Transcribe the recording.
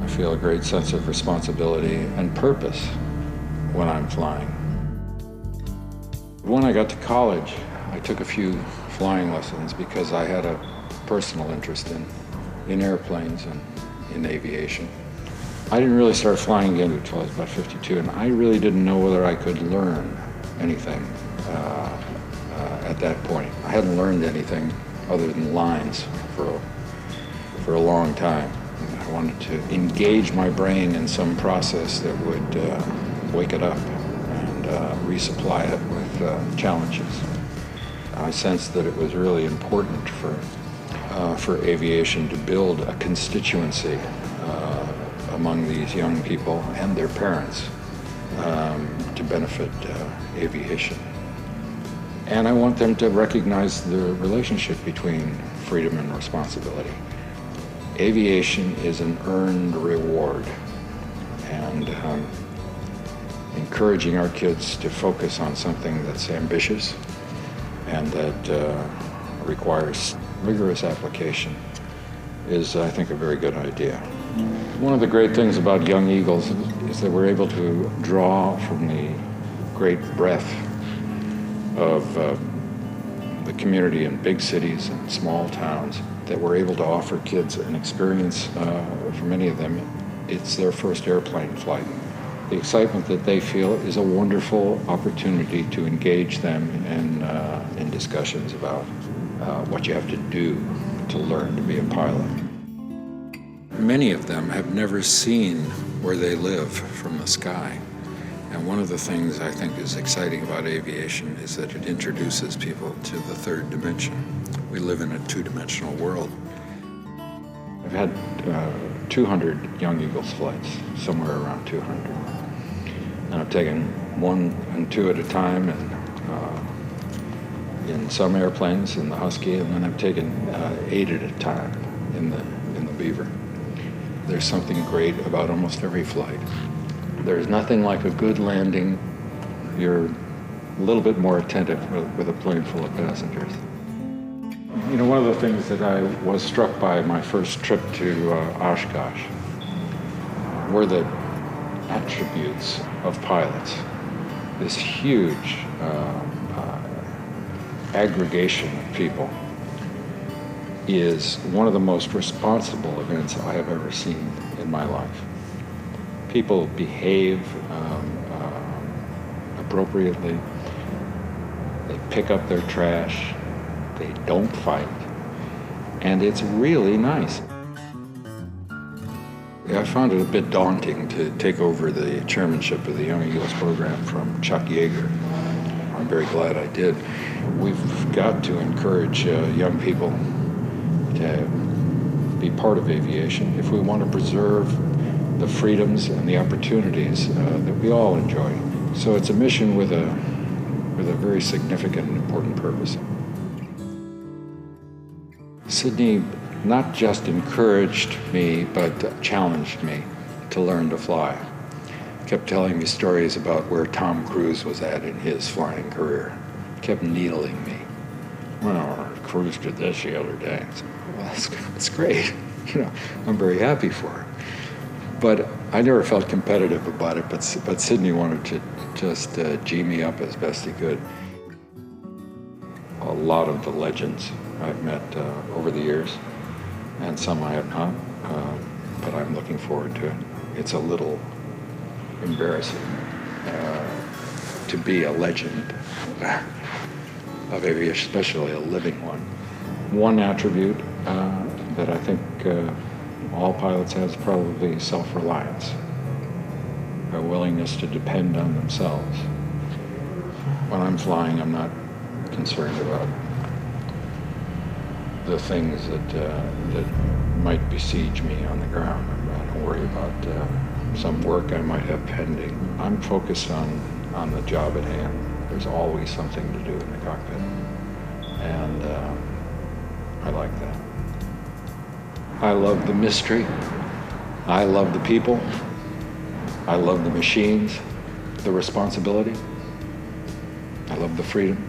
I feel a great sense of responsibility and purpose when I'm flying. When I got to college, I took a few flying lessons because I had a personal interest in airplanes and in aviation. I didn't really start flying again until I was about 52, and I really didn't know whether I could learn anything at that point. I hadn't learned anything other than lines for a long time. I wanted to engage my brain in some process that would wake it up and resupply it with challenges. I sensed that it was really important for aviation to build a constituency among these young people and their parents to benefit aviation. And I want them to recognize the relationship between freedom and responsibility. Aviation is an earned reward, and encouraging our kids to focus on something that's ambitious and that requires rigorous application is, I think, a very good idea. One of the great things about Young Eagles is that we're able to draw from the great breadth of the community in big cities and small towns, that we're able to offer kids an experience. For many of them, it's their first airplane flight. The excitement that they feel is a wonderful opportunity to engage them in discussions about what you have to do to learn to be a pilot. Many of them have never seen where they live from the sky. And one of the things I think is exciting about aviation is that it introduces people to the third dimension. We live in a two-dimensional world. I've had 200 Young Eagles flights, somewhere around 200. And I've taken one and two at a time in some airplanes, in the Husky, and then I've taken 8 at a time in the Beaver. There's something great about almost every flight. There's nothing like a good landing. You're a little bit more attentive with a plane full of passengers. You know, one of the things that I was struck by my first trip to Oshkosh were the attributes of pilots. This huge aggregation of people is one of the most responsible events I have ever seen in my life. People behave appropriately. They pick up their trash. They don't fight. And it's really nice. I found it a bit daunting to take over the chairmanship of the Young Eagles program from Chuck Yeager. I'm very glad I did. We've got to encourage young people to be part of aviation if we want to preserve the freedoms and the opportunities that we all enjoy. So it's a mission with a very significant and important purpose. Sydney not just encouraged me, but challenged me to learn to fly. Kept telling me stories about where Tom Cruise was at in his flying career. Kept needling me. Well, Cruise did this the other day. I said, well, that's great. You know, I'm very happy for her. But I never felt competitive about it, but Sydney wanted to just G me up as best he could. A lot of the legends I've met over the years, and some I have not, but I'm looking forward to it. It's a little embarrassing to be a legend of aviation, especially a living one. One attribute that I think all pilots have is probably self-reliance, a willingness to depend on themselves. When I'm flying, I'm not concerned about the things that might besiege me on the ground. I don't worry about some work I might have pending. I'm focused on the job at hand. There's always something to do in the cockpit, and I like that. I love the mystery. I love the people. I love the machines, the responsibility. I love the freedom.